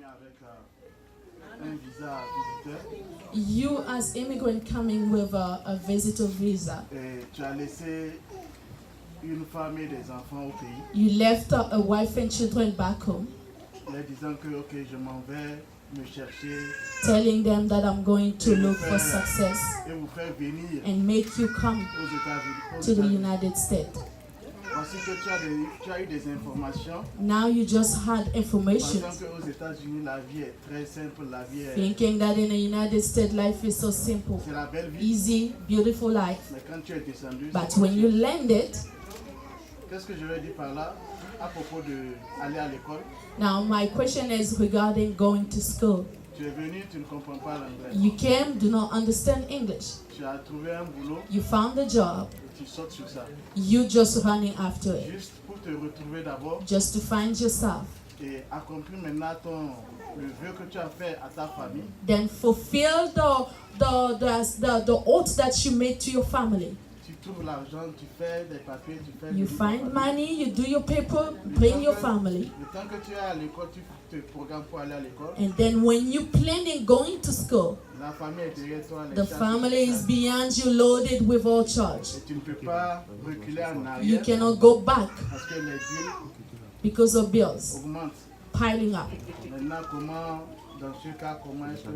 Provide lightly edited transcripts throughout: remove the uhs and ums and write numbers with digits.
avec un visa visiteur You as immigrant coming with a visitor visa. et tu as laissé une femme et des enfants au pays, You left a wife and children back home, leur disant que ok, je m'en vais me chercher telling them that I'm going to look for success et vous faire venir and make you come aux États-Unis. to the United States. Voici que tu as eu des informations Now you just had information, pensant qu'aux États-Unis la vie est très simple, la vie est thinking that in the United States life is so simple, c'est la belle vie. easy, beautiful life. Mais quand tu es descendu, But c'est when you landed, qu'est-ce que je veux dire par là à propos d'aller à l'école? now my question is regarding going to school. Tu es venu, tu ne comprends pas l'anglais. You came, do not understand English. Tu as trouvé un boulot You found a job, et tu sautes sur ça. you just running after it, Juste pour te retrouver d'abord just to find yourself. et accomplir maintenant le vœu que tu as fait à ta famille. Then fulfill the oath that you made to your family. Tu trouves l'argent, tu fais des papiers, tu fais You des find papiers. money, you do your paper, bring your family. Le temps que tu es à l'école, tu te programmes pour aller à l'école. And then when you planning going to school, La famille est derrière toi. Les the charges family is sont- beyond you, loaded with all charge. Et tu ne peux pas reculer en You arrière cannot go back parce que les billes because of bills augmentent. piling up. Maintenant, dans ce cas, comment est-ce que...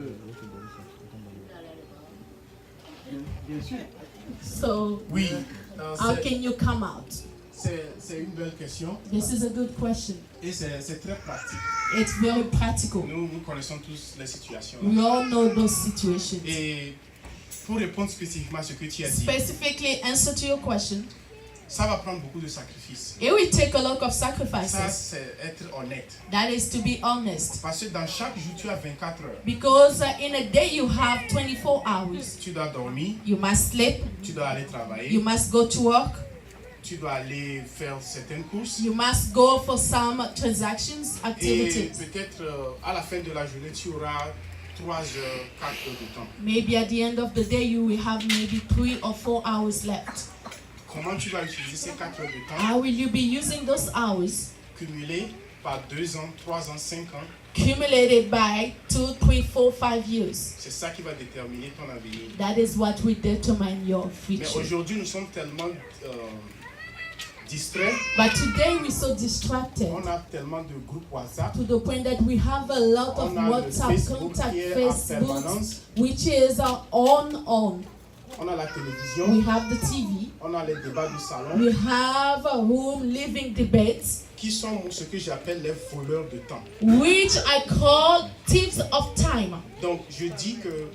Bien sûr. So Oui, how can you come out? c'est une belle question This is a good question. et c'est très pratique. It's very practical. Nous connaissons tous les situations. We all know those situations. Et pour répondre spécifiquement à ce que tu as dit, Specifically answer to your question, ça va prendre beaucoup de sacrifices. it will take a lot of Ça, sacrifices. c'est être honnête. That is to be honest. Parce que dans chaque jour, tu as 24 heures. Because in a day you have 24 hours. Tu dois dormir, You must sleep, tu dois aller you travailler, must go to work, tu dois aller faire certaines courses. you must go for some transactions, Et activities. peut-être à la fin de la journée, tu auras 3 heures, 4 heures de temps. Maybe at the end of the day you will have maybe 3 or 4 hours left. Comment tu vas utiliser ces 4 heures de temps How will you be using those hours cumulées par 2 ans, 3 ans, 5 ans? accumulated by 2, 3, 4, 5 years? C'est ça qui va déterminer ton avenir. That is what will determine your Mais future. aujourd'hui, nous sommes tellement distraits, But today we're so distracted on a tellement de groupes WhatsApp, to the point that we have a lot of on a le WhatsApp Facebook contact, qui est en Facebook, permanence, which is on. on a la We télévision, have the TV. on a les débats du salon, We have a home living debates, qui sont ce que j'appelle les voleurs de temps. which I call thieves of time. Donc, je dis que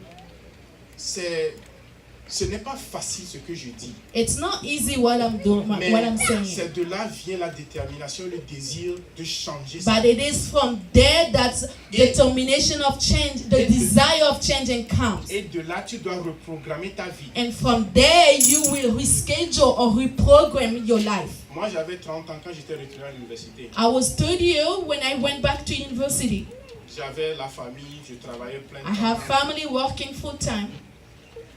ce n'est pas facile ce que je dis, It's not easy what I'm doing, mais what I'm saying. c'est de là vient la détermination, le désir de changer ça. But it is from there that determination of change, the desire of changing comes. Et de là, tu dois reprogrammer ta vie. And from there, you will reschedule or reprogram your life. Moi, j'avais 30 ans quand j'étais retourné à l'université. I was 30 years when I went back to university. J'avais la famille, je travaillais plein de I have temps. family working full time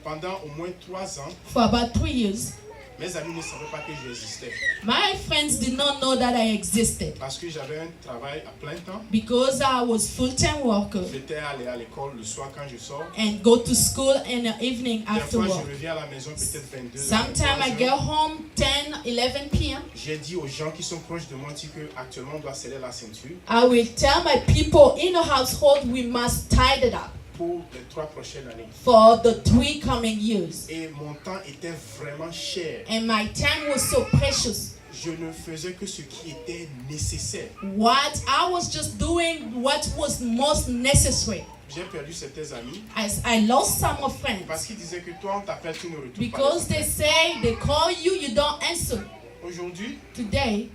Pendant au moins 3 ans, for about 3 years. mes amis ne savaient pas que j'existais. My friends did not know that I existed Parce que j'avais un travail à plein temps. because I was full-time worker J'étais allé à l'école le soir quand je sors. and go to school in the evening Des after fois, work. je reviens à la maison peut-être 22 Sometimes I 23 get heures. home 10, 11 p.m. J'ai dit aux gens qui sont proches de moi que actuellement on doit serrer la ceinture I will tell my people in the household we must tie it up pour les 3 prochaines années. for the 3 coming years. Et mon temps était vraiment cher. And my time was so precious. Je ne faisais que ce qui était nécessaire. What I was just doing what was most necessary. J'ai perdu certains amis As I lost some of friends parce qu'ils disaient que toi on t'appelle, tu ne retournes pas. because they say they call you, you don't answer. Aujourd'hui, Today,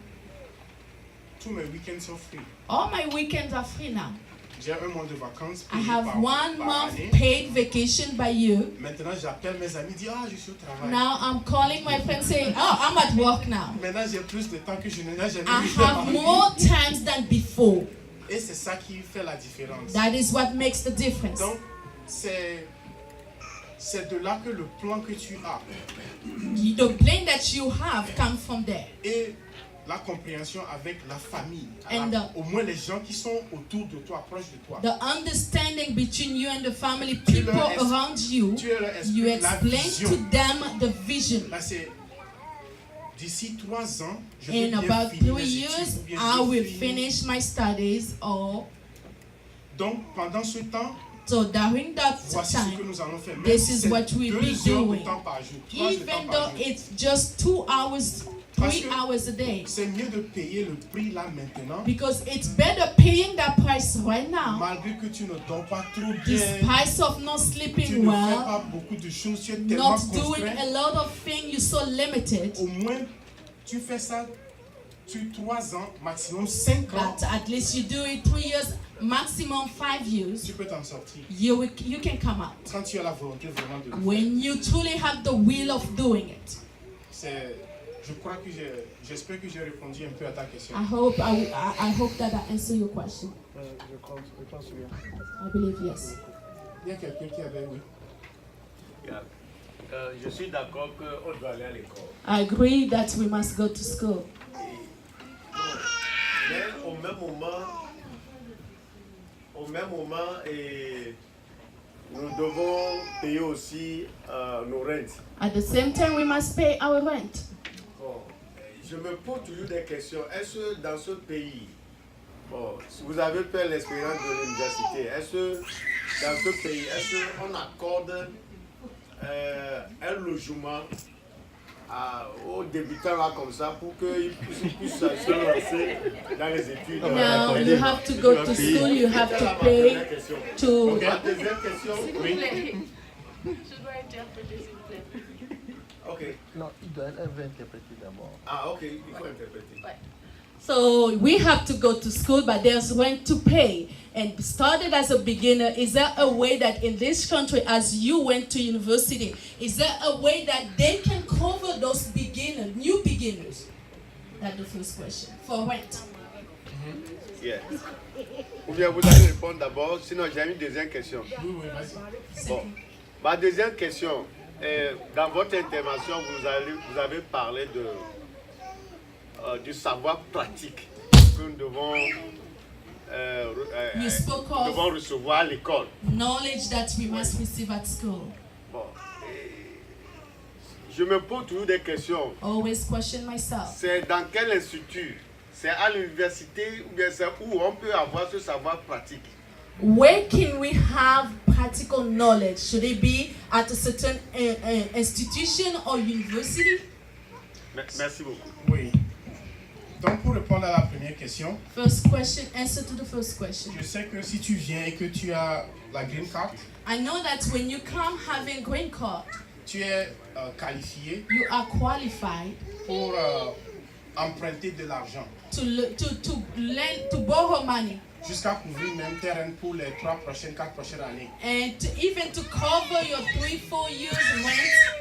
tous mes week-ends sont free. all my weekends are free now. J'ai un mois de vacances I payé have par 1 par month année. paid vacation by you. Maintenant, j'appelle mes amis, dis je suis au travail. Now I'm calling my friends saying, oh, I'm at work now. Maintenant, j'ai plus de temps que je n'ai jamais I eu dans ma have vie. more times than before. Et c'est ça qui fait la différence. That is what makes the difference. Donc, c'est de là que le plan que tu as The plan that you have comes from there. et la compréhension avec la famille. And Au moins les gens qui sont autour de toi, proches de toi. the understanding between you and the family, Tu leur people around you, Tu leur you expliques la explain vision. to them the vision. Là, c'est d'ici 3 ans, je vais In bien about finir 3 mes years, études, ou bien I je will finis. finish my studies. Or, Donc, pendant ce temps, so during that voici ce que time, nous allons faire. Même this si is c'est what we'll 2 be heures de doing. temps par jour, 3 heures de temps Even par though jour. it's just 2 hours, Parce 3 que hours a day, c'est mieux de payer le prix là maintenant, because it's better paying that price right now, malgré que tu ne dors pas trop bien, despite of not tu sleeping ne fais well, pas beaucoup de choses, tu es tellement not doing contraint. a lot of things, you're so limited. Au moins, tu fais ça sur 3 ans, maximum 5 ans, But at least you do it 3 years, maximum 5 years, tu peux t'en sortir. you can come out. Quand tu as la volonté vraiment de le faire. When you truly have the will of doing it. Je crois que j'espère que j'ai répondu un peu à ta question. I hope that I answer your question. Je pense bien. I believe yes. Il y a quelqu'un qui avait oui. Je suis d'accord qu'on doit aller à l'école. I agree that we must go to school. Mais au même moment, nous devons payer aussi nos rentes. At the same time, we must pay our rent. Bon, je me pose toujours des questions. Est-ce que dans ce pays, bon, si vous avez fait l'expérience de l'université, est-ce que dans ce pays, est-ce qu'on accorde un logement aux débutants là comme ça pour qu'ils puissent se lancer dans les études? Now you have to go to school, you have to pay to. La deuxième question, oui. Je dois interpréter, s'il vous plaît. Ok. Non, il doit interpréter d'abord. Ah, ok, il faut interpréter. So we have to go to school, but there's rent to pay. And started as a beginner, is there a way that in this country, as you went to university, is there a way that they can cover those beginners, new beginners? That's the first question. For rent. Yes. Ou bien vous allez répondre d'abord, sinon j'ai une deuxième question. Oui, vas-y. Bon, ma deuxième question, dans votre intervention, vous avez parlé du savoir pratique que nous devons, You spoke nous of devons recevoir à l'école. knowledge that we must receive at school. Bon, je me pose toujours des questions. Always question myself. C'est dans quel institut? C'est à l'université ou bien c'est où on peut avoir ce savoir pratique? Where can we have practical knowledge? Should it be at a certain institution or university? Merci beaucoup. Oui. Donc, pour répondre à la première question, First question, answer to the first question. je sais que si tu viens et que tu as la green card, I know that when you come having green card, tu es qualifié you are qualified pour emprunter de l'argent to borrow money jusqu'à couvrir même terrain pour les 4 prochaines années. and even to cover your 3-4 years rent.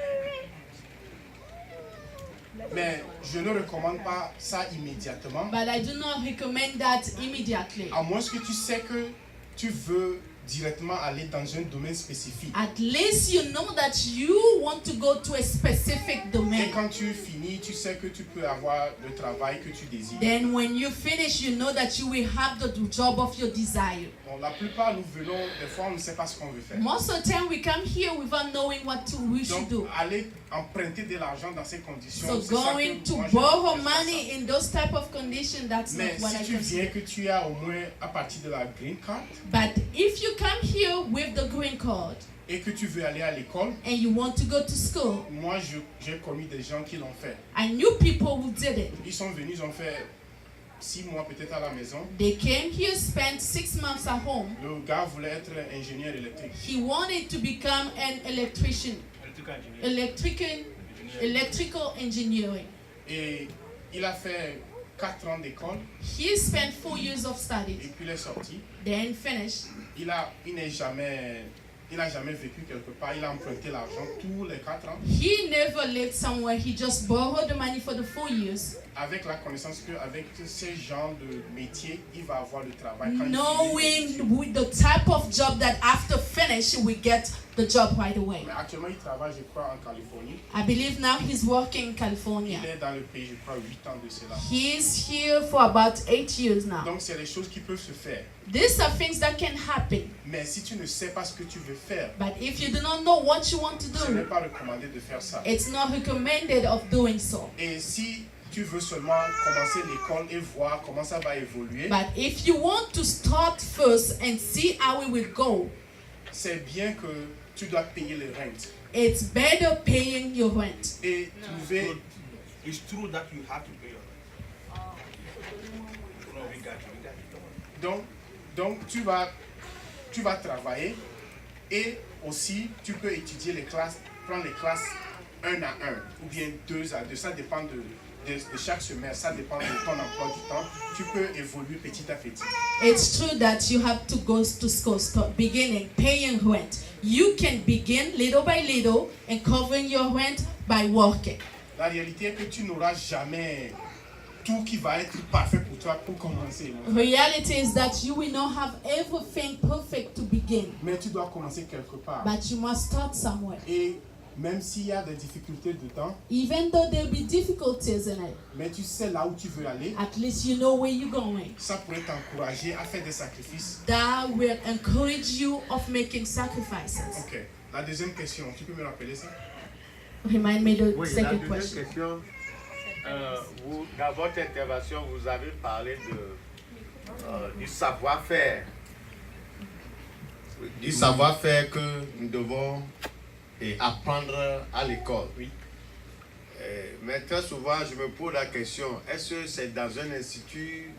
Mais je ne recommande pas ça immédiatement, But I do not recommend that immediately. à moins que tu sais que tu veux directement aller dans un domaine spécifique. At least you know that you want to go to a specific Et domain. quand tu finis, tu sais que tu peux avoir le travail que tu désires. Then when you finish, you know that you will have the job of your desire. Bon, la plupart, nous venons, des fois, on ne sait pas ce qu'on veut faire. Most of the time we come here without knowing what we should Donc, do. aller emprunter de l'argent dans ces conditions, So c'est ça going que to moi, je borrow ne fais pas money ça. in those type of conditions, that's Mais not what si I tu viens, consider. que tu as au moins à partir de la green card But if you come here with the green card et que tu veux aller à l'école, and you want to go to school, moi, j'ai connu des gens qui l'ont fait. I knew people who did it. Ils sont venus, ils ont fait 6 mois peut-être à la maison. They came here, spent 6 months at home. Le gars voulait être ingénieur électrique. He wanted to become an electrician, electrical engineering. Et il a fait 4 ans d'école He spent 4 years of et studies, puis il est sorti. then finished. Il n'a jamais vécu quelque part. Il a emprunté l'argent tous les 4 ans He never lived somewhere. He just borrowed the money for the 4 years, avec la connaissance qu'avec ce genre de métier, il va avoir le travail. Quand il finit les knowing études. with the type of job that after finish, he will get the job right away. Mais actuellement, il travaille, je crois, en Californie. I believe now he's working in Il California. est dans le pays, je crois, 8 ans de cela. He's here for about 8 years now. Donc, c'est les choses qui peuvent se faire. These are things that can happen. Mais si tu ne sais pas ce que tu veux faire, But if you do not know what you want to ce n'est do, pas recommandé de faire ça. it's not recommended of doing so. Et si tu veux seulement commencer l'école et voir comment ça va évoluer, But if you want to start first and see how it will go, c'est bien que tu dois payer les rentes. it's better paying your rent. Et trouver... It's true that you have to pay your rent. No, we got you. Donc tu vas travailler et aussi tu peux étudier les classes, prendre les classes 1 à 1 ou bien 2 à 2. Ça dépend de chaque semestre, ça dépend de ton emploi du temps. Tu peux évoluer petit à petit. It's true that you have to go to school, start beginning paying rent. You can begin little by little and covering your rent by working. La réalité est que tu n'auras jamais tout qui va être parfait pour toi pour commencer. Reality is that you will not have everything perfect to begin, Mais tu dois commencer quelque part. but you must start somewhere. Et même s'il y a des difficultés dedans, Even though there'll be difficulties in it, mais tu sais là où tu veux aller, at least you know where you're going. ça pourrait t'encourager à faire des sacrifices. That will encourage you of making sacrifices. Ok. La deuxième question, tu peux me rappeler ça? Remind me the Oui, la second deuxième question. question, dans votre intervention, vous avez parlé du savoir-faire. Du savoir-faire que nous devons apprendre à l'école. Oui. Mais très souvent, je me pose la question, est-ce que c'est dans un institut,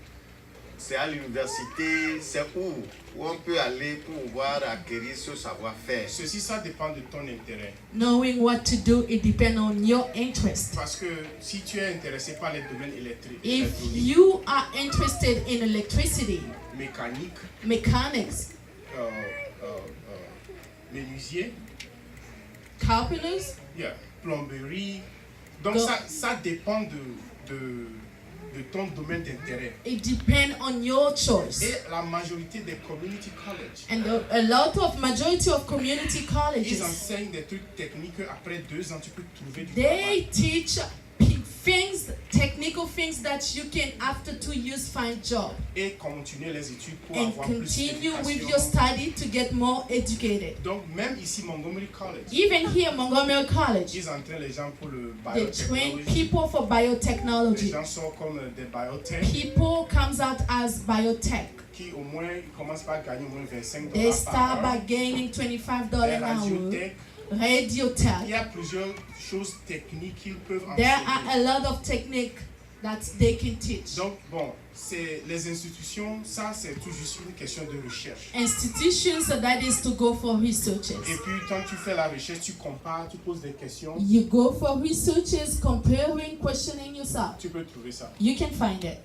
c'est à l'université, c'est où on peut aller pour pouvoir acquérir ce savoir-faire? Ceci, ça dépend de ton intérêt. Knowing what to do, it depends on your interest. Parce que si tu es intéressé par les domaines If électroniques, you are interested in electricity, mécaniques, mechanics, menuisier, carpenters, plomberie, donc Donc- ça dépend de ton domaine d'intérêt. it depends on your choice. Et la majorité des community colleges, And a lot of majority of community ils colleges, enseignent des trucs techniques. Après 2 ans, tu peux trouver du they travail. teach things, technical things that you can after 2 years find job Et continuer les études pour and avoir plus continue with d'éducation. your study to get more educated. Donc même ici, Montgomery College, Even here, Montgomery College, ils entraînent les gens pour le they train biotechnology. people for Les biotechnology. gens sortent comme des biotech People comes out as biotech. qui au moins ils commencent par gagner au moins $25 They par start heure. by gaining $25 Les an hour. radiotech, il Radiotech. y a plusieurs choses techniques qu'ils peuvent There enseigner. are a lot of technique that they can teach. Donc bon, c'est les institutions, ça c'est tout juste une question de recherche. Institutions, so that is to go for researches. Et puis quand tu fais la recherche, tu compares, tu poses des questions, You go for researches, comparing, questioning yourself. tu peux trouver ça. You can find it.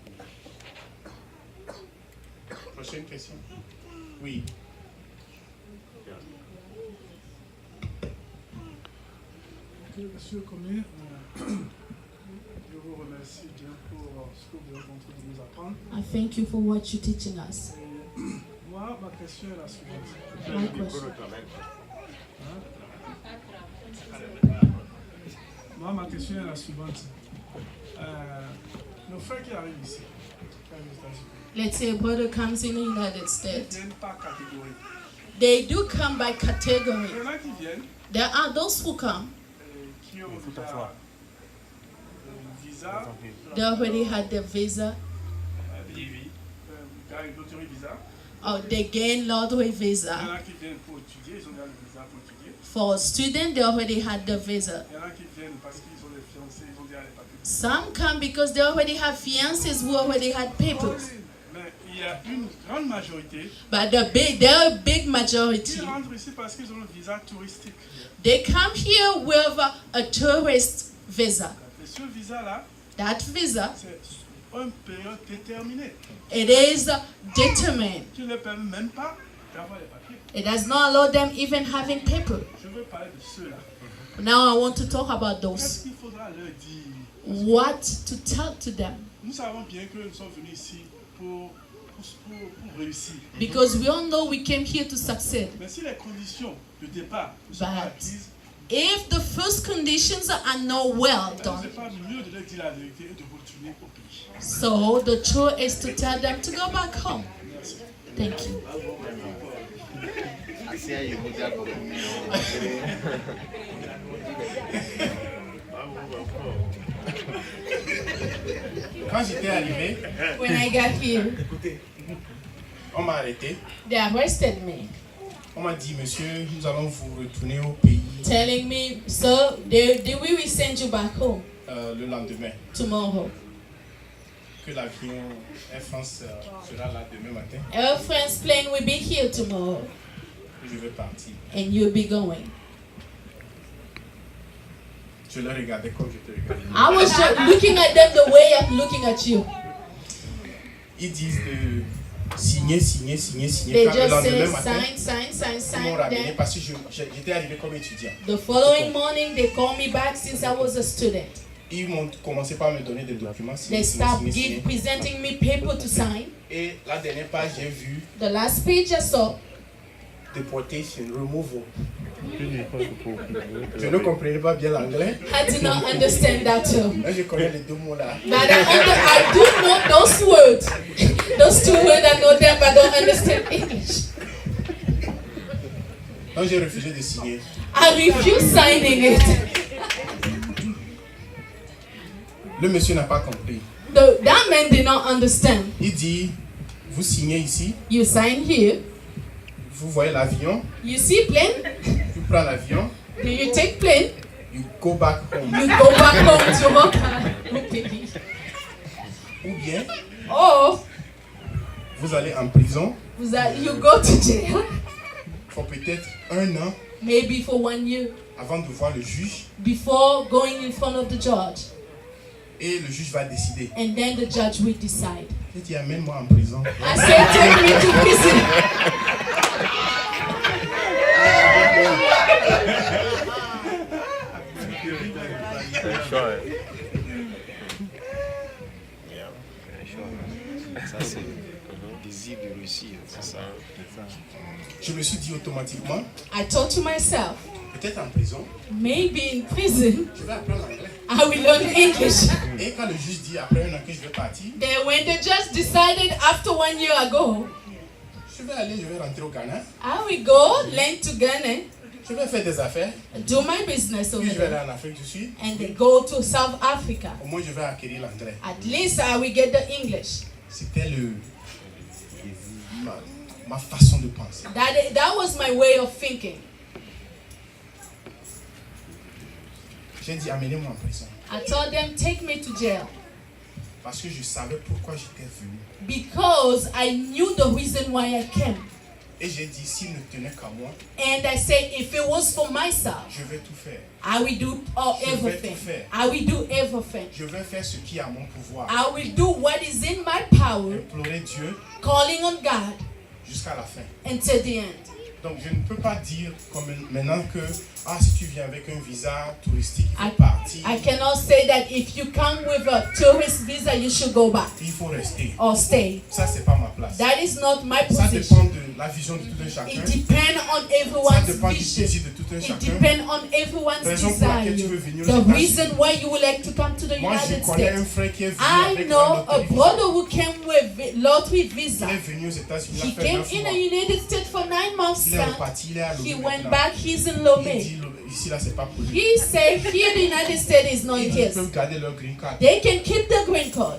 Prochaine question. Oui. Monsieur Comé, je vous remercie bien pour ce que vous êtes en train de nous apprendre. I thank you for what you're teaching us. Moi, ma question est la suivante. My question. Moi, ma question est la suivante. Nos frères qui arrivent ici, qui arrivent aux États-Unis, Let's say a brother comes in the United ils ne States. viennent pas catégorie. They do come by Il category. y en a qui viennent, There are those who come. qui ont déjà visa, They already had their visa. lottery visa. Or they gain lottery Il y en visa. a qui viennent pour étudier, ils ont déjà le visa pour étudier. For a student, they already had the visa. Il y en a qui viennent parce qu'ils ont des fiancés, ils ont déjà les papiers. Some come because they already have fiancés who already had papers. Mais il y a une grande majorité But there are a big majority. qui rentrent ici parce qu'ils ont le visa touristique. They come here with a tourist visa. Et ce visa-là, That visa, c'est une période déterminée it is determined. qui ne permet même pas d'avoir les papiers. It does not allow them even having paper. Je veux parler de ceux-là. Now I want to talk about Qu'est-ce those. qu'il faudra leur dire? What to tell to them. Nous savons bien que nous sommes venus ici pour pour réussir. Because we all know we came here to succeed. Mais si les conditions de départ ne sont pas But acquises, if the first conditions are not well c'est done, pas mieux de leur dire la vérité et de retourner au pays. so the truth is to tell them to go back home. Merci. Thank you. Quand j'étais arrivé, When I got here, on m'a arrêté. they arrested me, On m'a dit, monsieur, nous allons vous retourner au pays telling me, so we will send you back home le lendemain. tomorrow. Que l'avion Air France sera là demain matin. Air France plane will be here tomorrow, Et je vais partir. and you'll be going. Je le regardais comme je te regardais. I was just looking at them the way I'm looking at you. Ils disent de signer. They Quand le just lendemain say matin, ils m'ont sign. ramené Then parce que j'étais arrivé comme étudiant. the following morning, they called me back since I was a student. Ils m'ont commencé par me donner des documents. They stopped presenting me paper to sign. Et la dernière page, j'ai vu The last page I saw, deportation, removal. Je ne comprenais pas bien l'anglais, I did not understand that term. mais je connais les deux mots là. But I do know those words. Those two words, I know them, but I don't understand English. Donc j'ai refusé de signer. I refuse signing it. Le monsieur n'a pas compris. That man did not understand. Il dit, vous signez ici, You sign here. vous voyez l'avion, You see plane. tu prends l'avion, You take plane. you go back home. You go back home to Hong Ou bien, Or vous allez en prison you go to jail. pour peut-être 1 an Maybe for 1 year. avant de voir le juge. Before going in front of the judge. Et le juge va décider. And then the judge will decide. Il dit, amène-moi en prison. I said, take me to prison. Ça, c'est le désir de réussir, c'est ça. Je me suis dit automatiquement, I thought to myself, peut-être en prison, maybe in prison, je vais apprendre l'anglais. I will learn English. Et quand le juge dit après 1 an que je vais partir, Then when the judge decided after 1 year ago, je vais rentrer au Ghana, I will go learn to Ghana, je vais faire des affaires, do my business over puis je vais there, aller en Afrique du Sud. and then go to South Africa. Au moins, je vais acquérir l'anglais. At least I will get the English. C'était ma façon de penser. That was my way of thinking. J'ai dit, amenez-moi en prison. I told them, take me to jail. Parce que je savais pourquoi j'étais venu. Because I knew the reason why I came. Et j'ai dit, s'il ne tenait qu'à moi, And I said, if it was for myself, je vais tout faire. I will do everything. I will do everything. Je vais faire ce qui est à mon pouvoir. I will do what is in my power, Implorer Dieu calling on God jusqu'à la fin. until the end. Donc je ne peux pas dire comme maintenant que si tu viens avec un visa touristique, il I, faut partir, I cannot say that if you come with a tourist visa, you should go back il faut rester. or stay. Ça, c'est pas ma place. That is not my Ça position. dépend de la vision de tout un chacun. It depends on Ça everyone's dépend du vision. désir de tout un It chacun. depends on everyone's Raison pour laquelle tu desire. veux venir aux The États-Unis. reason why you would like to come to the Moi, je United connais un States. frère qui est venu I avec know un a lottery visa. brother who came with lottery visa. Il est venu aux États-Unis, il He a fait came 9 in mois. the United States for 9 months. Il est reparti, il est à He Lomé went maintenant. back, he's in Il Lomé. dit, ici là, c'est pas pour lui. He said here the United States is not Ils his. peuvent garder leur green card. They can keep the green card.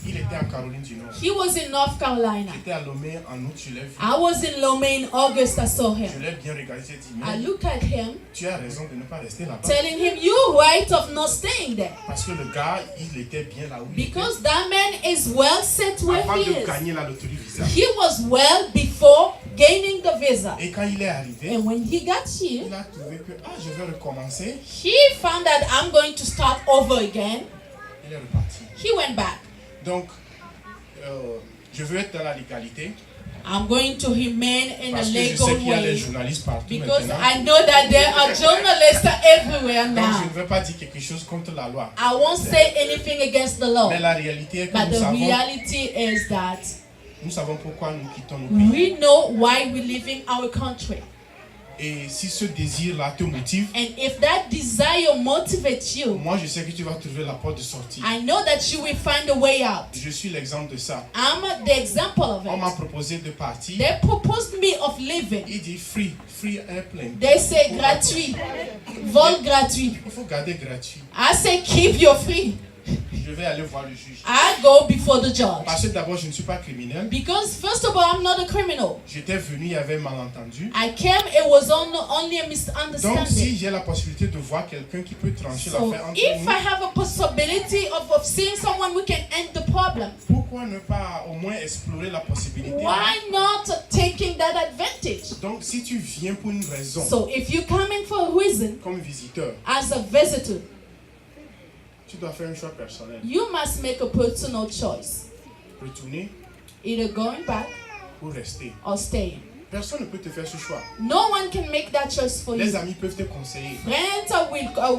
Il était en Caroline du Nord. He was in North Carolina. J'étais à Lomé en août, je l'ai vu. I was in Lomé in August, I saw Je him. l'ai bien regardé, j'ai dit, I mais look at him, tu as raison de ne pas rester là-bas. telling him, you're right of not staying there. Parce que le gars, il était bien là où il était. Because that man is well set where Avant he de is. gagner la loterie visa. He was well before gaining the visa. Et quand il est arrivé, And when he got here, il a trouvé que, je vais recommencer. he found that I'm going to start over again. Il est reparti. He went back. Donc, je veux être dans la légalité. I'm going to remain in a Parce que je legal sais qu'il y a des way journalistes partout because maintenant. I know that there are journalists everywhere Donc je now. ne veux pas dire quelque chose contre la loi. I won't say anything against the law, Mais la réalité est que but nous the reality is that savons pourquoi nous quittons nos pays. we know why we're leaving our country. Et si ce désir-là te motive, And if that desire motivates you, moi je sais que tu vas trouver la porte de sortie. I know that you will find a way out. Je suis l'exemple de ça. I'm the example of On m'a it. proposé de partir. They proposed me of living. Il dit free airplane. They say gratuit, vol gratuit. Il faut garder gratuit. I say keep your free. Je vais aller voir le juge. I go before the judge. Parce que d'abord, je ne suis pas criminel. Because first of all, I'm not a criminal. J'étais venu, il y avait un malentendu. I came, it was only a Donc, si misunderstanding. j'ai la possibilité de voir quelqu'un qui peut trancher So l'affaire entre if nous, I have a possibility of seeing someone who can end the problem, pourquoi ne pas au moins explorer la possibilité? why not taking that advantage? Donc, si tu viens pour une raison, So if you're coming for a reason, comme visiteur, as a visitor, tu dois faire un choix personnel. you must make a personal choice. Retourner Either going back ou rester. or staying. Personne ne peut te faire ce choix. No one can make that choice for Les you. amis peuvent te conseiller. Friends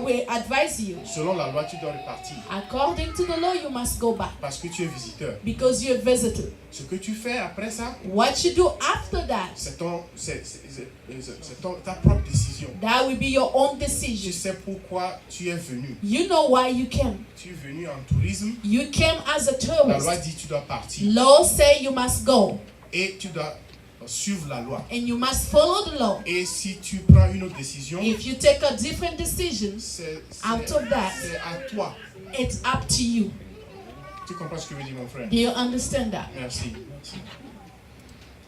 will advise you. Selon la loi, tu dois repartir. According to the law, you must go back Parce que tu es visiteur. because you're a visitor. Ce que tu fais après ça, What you do after that, c'est ta propre décision. that will be your own Tu decision. sais pourquoi tu es venu. You know why you came. Tu es venu en tourisme. You came as a La loi tourist. dit tu dois partir. Law say you must go Et tu dois suivre la loi. and you must follow the law. Et si tu prends une autre décision, If you take a different decision, c'est out of that, à toi. it's up to you. Tu comprends ce que veut dire mon frère? Do you understand that? Merci.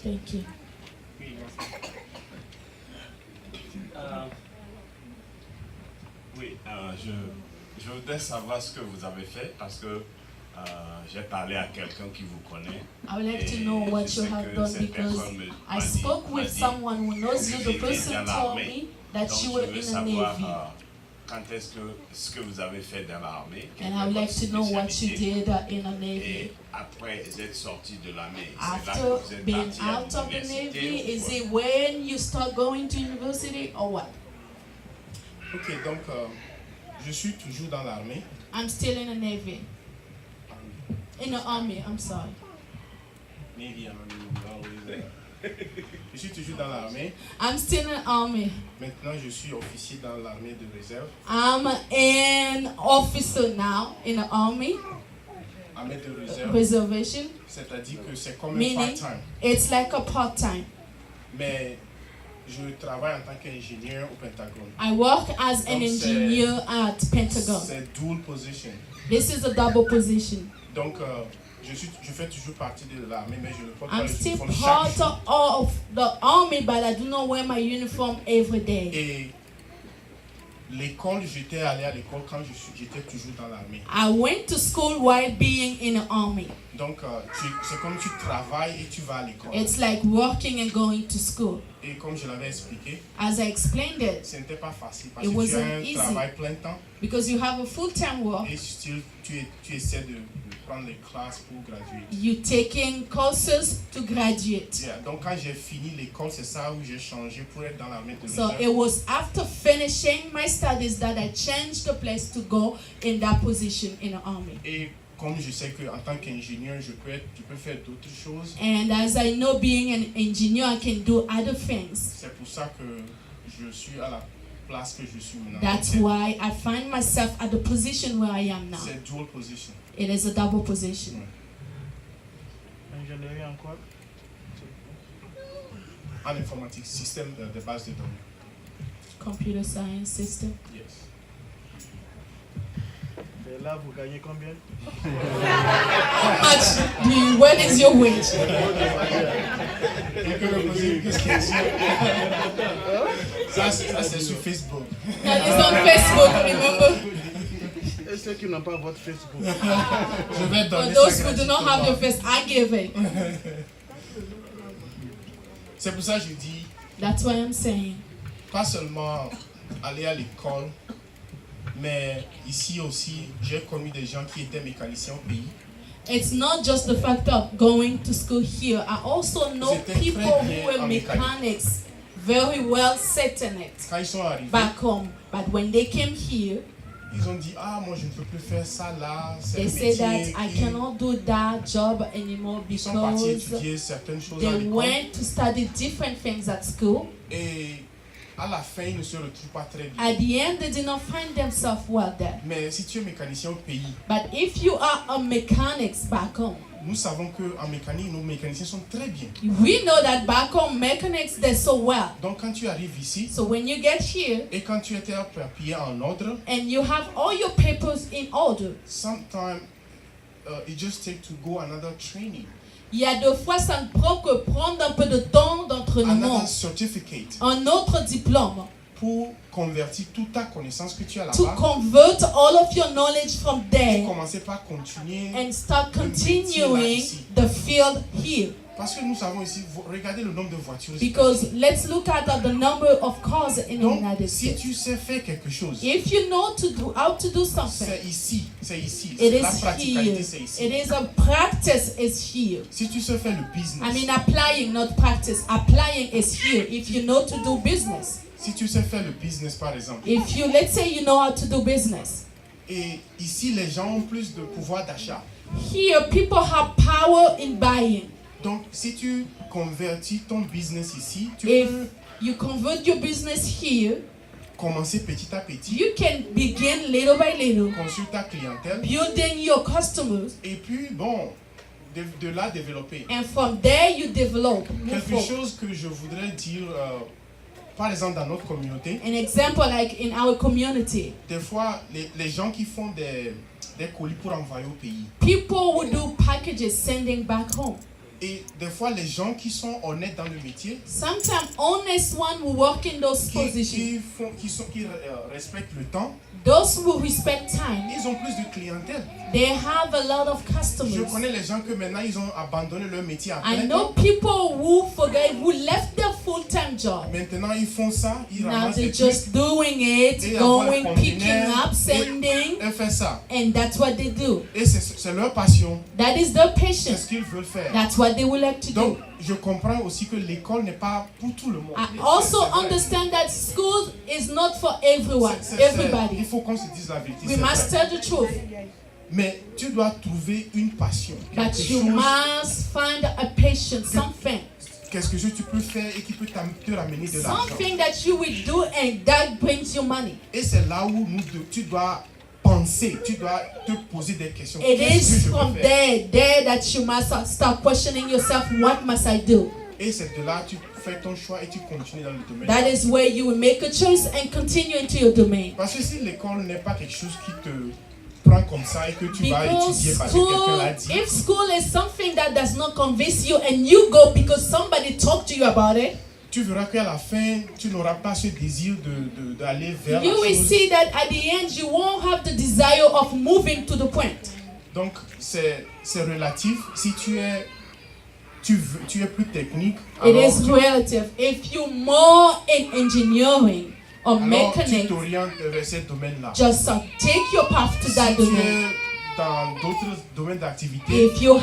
Thank you. Oui, je voudrais savoir ce que vous avez fait parce que j'ai parlé à quelqu'un qui vous connaît. I would like to Et know what je you sais have que done cette because personne I m'a spoke dit- with m'a dit someone who knows que you. vous The étiez person dans told l'armée. me that Donc, you je were veux in the savoir Navy. quand est-ce que ce que vous avez fait dans l'armée. quelle And I would est like votre to know what you spécialité. did in the Navy. Et après être sorti de l'armée, c'est là que After vous êtes being parti à out of the l'université Navy, ou is quoi? it when you start going to university or what? Ok, donc je suis toujours dans l'armée. I'm still in the Navy. In the Army, I'm sorry. Navy, Je suis toujours dans l'armée. I'm still in the Army. Maintenant, je suis officier dans l'armée de réserve. I'm an officer now in the Army. Armée de réserve, Reservation. c'est-à-dire que c'est comme un Meaning, part-time. it's like a part-time. Mais je travaille en tant qu'ingénieur au Pentagone. I work as an Donc, engineer at Pentagon. C'est dual position. This is a double position. Donc, je fais toujours partie de l'armée, mais je ne porte pas I'm le still uniforme chaque part jour. of the army, but I do not wear my uniform every day. Et l'école, j'étais allé à l'école quand j'étais toujours dans l'armée. I went to school while being in the army. Donc, c'est comme tu travailles et tu vas à l'école. It's like working and going to school. Et comme je l'avais expliqué, As I explained it, ce n'était pas facile parce It que tu as wasn't un easy. travail plein temps because you have a full-time work, et tu essaies de prendre les classes pour graduer. you taking courses to graduate. Yeah, donc, quand j'ai fini l'école, c'est ça où j'ai changé pour être dans l'armée de So réserve. it was after finishing my studies that I changed the place to go in that position in the army. Et comme je sais qu'en tant qu'ingénieur, je peux faire d'autres choses, And as I know, being an engineer, I can do other things. c'est pour ça que je suis à la place que je suis maintenant. That's why I find myself at the position where I am now. C'est dual position. It is a double position. Ingénierie en quoi? En informatique, système de base de données. Computer science system. Yes. Et là, vous gagnez combien? How much do you, what is your wage? Quelqu'un me posait une question. Ça, c'est sur Facebook. That is on Facebook, remember? Et ceux qui n'ont pas votre Facebook? Je vais For donner those ça who do not have your gratuitement. face, I give it. C'est pour ça que je dis, That's why I'm saying. pas seulement aller à l'école, mais ici aussi, j'ai connu des gens qui étaient mécaniciens au pays. It's not just the fact of going to school here. I also know Ils étaient people très bien who were en mécanique. mechanics, very well set in it Quand ils sont arrivés, back home. But when they came here, ils ont dit, ah, moi je ne peux plus faire ça là, c'est they le say that métier. I Et cannot do that job anymore ils sont partis because étudier certaines choses à they l'école. went to study different things at school. Et à la fin, ils ne se retrouvent pas très bien. At the end, they did not find themselves well there. Mais si tu es mécanicien au pays, But if you are a mechanics back home, nous savons qu'en mécanique, nos mécaniciens sont très bien. we know that back home mechanics, they're so well. Donc quand tu arrives ici, So when you get here et quand tu étais papier en ordre, and you have all your papers in order, sometimes it just takes to go another training, il y a deux fois, ça ne prend que prendre un peu de temps d'entraînement, another certificate un autre diplôme, pour convertir toute ta connaissance que tu as to là-bas convert all of your knowledge from et there commencer par continuer. and start le métier là continuing ici. the field here. Parce que nous savons ici, regardez le nombre de voitures. Because let's look at the number of cars in the Donc, United si States. tu sais faire quelque chose, If you know how to do something, c'est ici, c'est ici. it La is praticalité, here. c'est ici. It is a practice is here. Si tu sais faire le business, I mean applying, not practice. Applying is here. If you know to do business. si tu sais faire le business par exemple, If you, let's say you know how to do business. et ici les gens ont plus de pouvoir d'achat. Here people have power in buying. Donc si tu convertis ton business ici, tu If peux you convert your business here, commencer petit à petit, you can begin little by little, construire ta clientèle, building your customers, et puis bon, de là développer. and from there you develop. Move Quelque forward. chose que je voudrais dire, par exemple dans notre communauté, An example like in our community, des fois les gens qui font des colis pour envoyer au pays, people who do packages sending back home. et des fois les gens qui sont honnêtes dans le métier, Sometimes honest one who work in those positions, qui respectent le temps, those who respect time, ils ont plus de clientèle. they have a lot of Je customers. connais les gens que maintenant ils ont abandonné leur métier à I plein know temps. people who left their full-time job. Maintenant ils font ça, ils Now ramassent they're des trucs just doing it, et envoient le going, picking conteneur up, sending, et font ça. and that's what they do. Et c'est leur passion, That is their c'est passion. ce qu'ils veulent faire. That's what they would like to Donc do. je comprends aussi que l'école n'est pas pour tout le monde. I C'est- also c'est vrai. understand that school is not for everyone, Il everybody. faut qu'on se dise la vérité. We c'est must vrai. tell the truth, Mais tu dois trouver une passion. but Quelque you chose, must find a passion, something, quelque chose que tu peux faire et qui peut te ramener de l'argent. something that you will do and that brings you money. Et c'est là où tu dois penser, tu dois te poser des questions. It Qu'est-ce que is je from peux faire? there that you must start questioning yourself, what must I do? Et c'est de là tu fais ton choix et tu continues dans le domaine. That is where you will make a choice and continue into your domain. Parce que si l'école n'est pas quelque chose qui te prend comme ça et que tu vas étudier Because parce que quelqu'un l'a dit, if school is something that does not convince you and you go because somebody talked to you about it, tu verras qu'à la fin, tu n'auras pas ce désir d'aller vers you la will chose. see that at the end you won't have the desire of moving to the point. Donc c'est relatif. Si tu es plus technique, It alors, is relative. If you're more in engineering or alors tu mechanics, t'orientes vers ce domaine-là. just take your path to Si that tu domain. es dans d'autres domaines d'activité, If you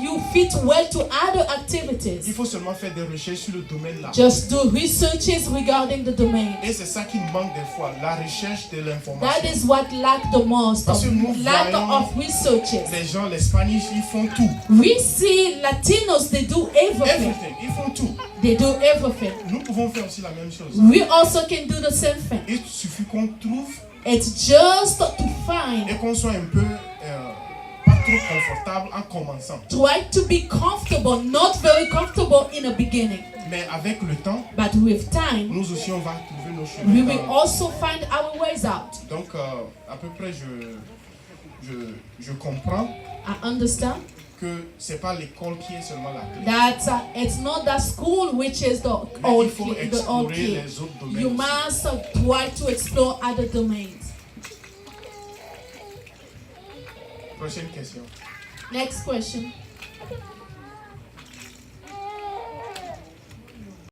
you fit well to other activities, il faut seulement faire des recherches sur le domaine-là. just do researches regarding the domain. Et c'est ça qui manque des fois, la recherche de That l'information. is what lack the most, Parce que nous lack voyons of researches. Les gens, les Spanish, ils font tout. We see Latinos, they do everything. Everything, ils font tout. They do everything. Nous pouvons faire aussi la même chose. We also can do the same thing. Il suffit qu'on trouve It's just to find, et qu'on soit un peu pas trop confortable en commençant. try to be comfortable, not very comfortable in the beginning. Mais avec le temps, But with time, nous aussi on va trouver nos we chemins. will also find our ways out. Donc à peu près je comprends I understand que c'est pas l'école qui est seulement la clé. that it's not the school which is the Mais il old faut key, the old explorer key. les autres domaines. You aussi. must try to explore other domains. Prochaine question. Next question.